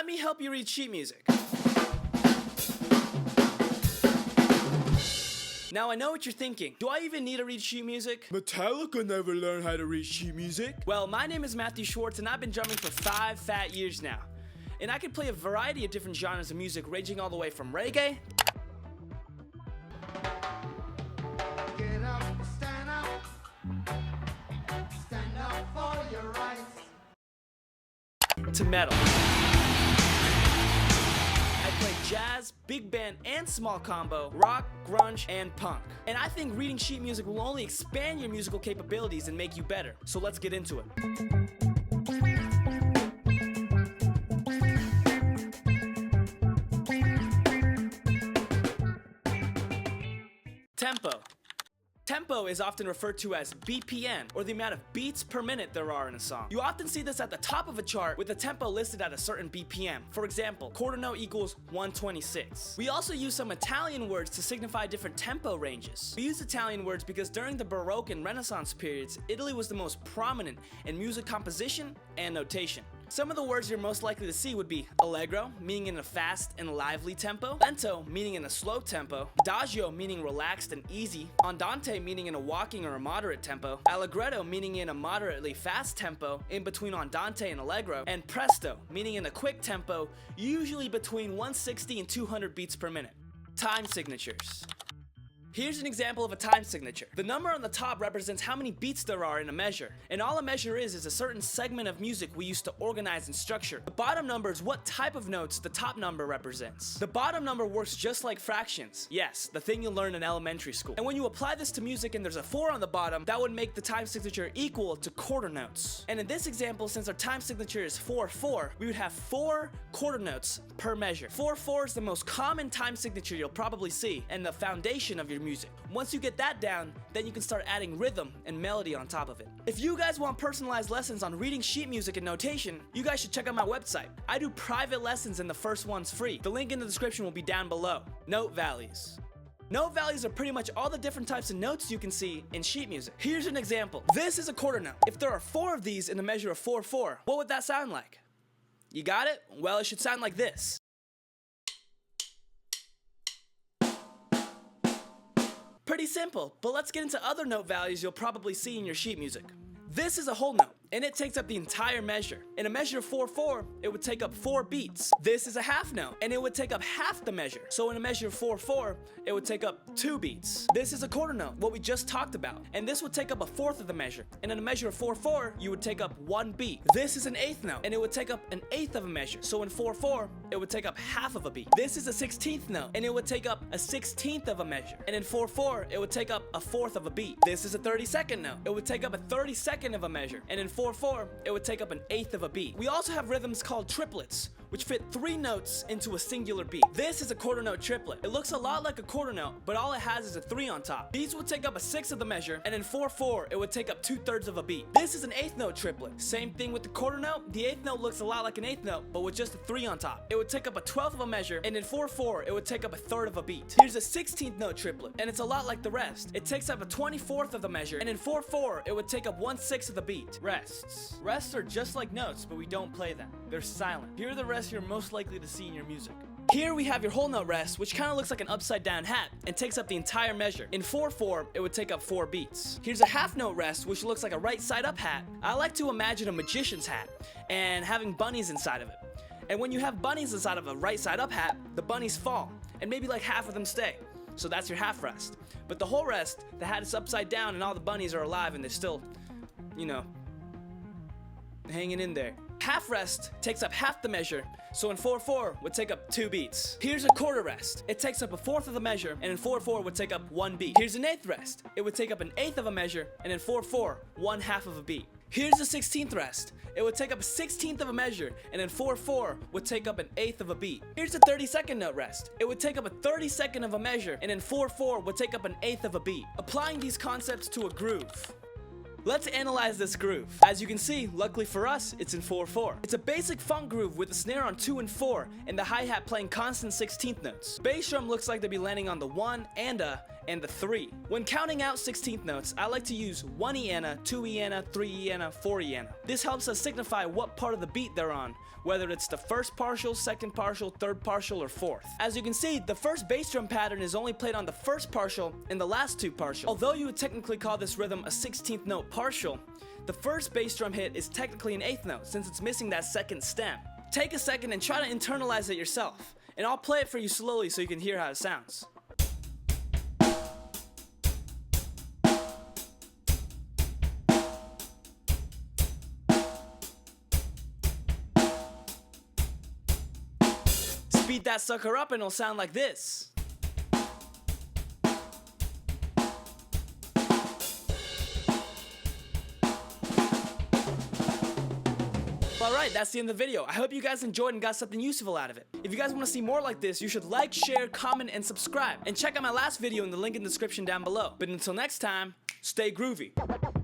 me help you read sheet music. Now I know what you're thinking. Do I even need to read sheet music? Metallica never learned how to read sheet music. Well, my name is Matthew Schwartz and I've been drumming for 5 fat years now. And I can play a variety of different genres of music, ranging all the way from reggae Get up, stand up for your rights. to metal. I play jazz, big band, and small combo, rock, grunge, and punk. And I think reading sheet music will only expand your musical capabilities and make you better. So let's get into it. Tempo. Tempo is often referred to as BPM, or the amount of beats per minute there are in a song. You often see this at the top of a chart with the tempo listed at a certain BPM. For example, quarter note equals 126. We also use some Italian words to signify different tempo ranges. We use Italian words because during the Baroque and Renaissance periods, Italy was the most prominent in music composition and notation. Some of the words you're most likely to see would be allegro, meaning in a fast and lively tempo, lento, meaning in a slow tempo, adagio, meaning relaxed and easy, andante, meaning in a walking or a moderate tempo, allegretto, meaning in a moderately fast tempo, in between andante and allegro, and presto, meaning in a quick tempo, usually between 160 and 200 beats per minute. Time signatures. Here's an example of a time signature. The number on the top represents how many beats there are in a measure, and all a measure is a certain segment of music we use to organize and structure. The bottom number is what type of notes the top number represents. The bottom number works just like fractions. Yes, the thing you'll learn in elementary school. And when you apply this to music and there's a 4 on the bottom, that would make the time signature equal to quarter notes. And in this example, since our time signature is 4/4, we would have 4 quarter notes per measure. 4/4 is the most common time signature you'll probably see, and the foundation of your music. Once you get that down, then you can start adding rhythm and melody on top of it. If you guys want personalized lessons on reading sheet music and notation, you guys should check out my website. I do private lessons and the first one's free. The link in the description will be down below. Note values. Note values are pretty much all the different types of notes you can see in sheet music. Here's an example. This is a quarter note. If there are 4 of these in a measure of 4/4, what would that sound like? You got it? Well, it should sound like this. Pretty simple, but let's get into other note values you'll probably see in your sheet music. This is a whole note, and it takes up the entire measure. In a measure of 4/4, it would take up 4 beats. This is a half note, and it would take up half the measure. So in a measure of 4/4, it would take up 2 beats. This is a quarter note, what we just talked about, and this would take up a 1/4 of the measure. And in a measure of 4/4, you would take up 1 beat. This is an eighth note, and it would take up an eighth of a measure. So in 4/4, it would take up half of a beat. This is a 16th note, and it would take up a 16th of a measure. And in 4/4, it would take up a 1/4 of a beat. This is a 32nd note. It would take up a 32nd of a measure. And in 4/4, it would take up an eighth of a beat. We also have rhythms called triplets, which fit 3 notes into a singular beat. This is a quarter note triplet. It looks a lot like a quarter note, but all it has is a 3 on top. These would take up a 1/6 of the measure, and in 4/4, it would take up 2/3 of a beat. This is an eighth note triplet. Same thing with the quarter note. The eighth note looks a lot like an eighth note, but with just a 3 on top. It would take up a 1/12 of a measure, and in 4/4, it would take up a 1/3 of a beat. Here's a 16th note triplet, and it's a lot like the rest. It takes up a 24th of the measure, and in 4/4, it would take up 1/6 of the beat. Rests. Rests are just like notes, but we don't play them. They're silent. Here are the rests you're most likely to see in your music. Here we have your whole note rest, which kind of looks like an upside down hat and takes up the entire measure. In 4/4, it would take up 4 beats. Here's a half note rest, which looks like a right side up hat. I like to imagine a magician's hat and having bunnies inside of it. And when you have bunnies inside of a right side up hat, the bunnies fall, and maybe like half of them stay. So that's your half rest. But the whole rest, the hat is upside down and all the bunnies are alive and they're still, hanging in there. Half rest takes up half the measure, so in 4/4 would take up 2 beats. Here's a quarter rest. It takes up a 1/4 of the measure, and in 4/4 would take up 1 beat. Here's an eighth rest. It would take up an eighth of a measure, and in 4/4, 1/2 of a beat. Here's a 16th rest. It would take up a 16th of a measure, and in 4/4 would take up an eighth of a beat. Here's a 32nd note rest. It would take up a 32nd of a measure, and in 4/4 would take up an eighth of a beat. Applying these concepts to a groove. Let's analyze this groove. As you can see, luckily for us, it's in 4/4. It's a basic funk groove with the snare on 2 and 4 and the hi-hat playing constant 16th notes. Bass drum looks like they'd be landing on the 1 and a, and the 3. When counting out 16th notes, I like to use 1 eana, 2 eana, 3 eana, 4 eana. This helps us signify what part of the beat they're on, whether it's the first partial, second partial, third partial, or fourth. As you can see, the first bass drum pattern is only played on the first partial and the last 2 partial. Although you would technically call this rhythm a 16th note partial, the first bass drum hit is technically an 8th note since it's missing that second stem. Take a second and try to internalize it yourself, and I'll play it for you slowly so you can hear how it sounds. Speed that sucker up and it'll sound like this. Alright, that's the end of the video. I hope you guys enjoyed and got something useful out of it. If you guys want to see more like this, you should like, share, comment, and subscribe. And check out my last video in the link in the description down below. But until next time, stay groovy.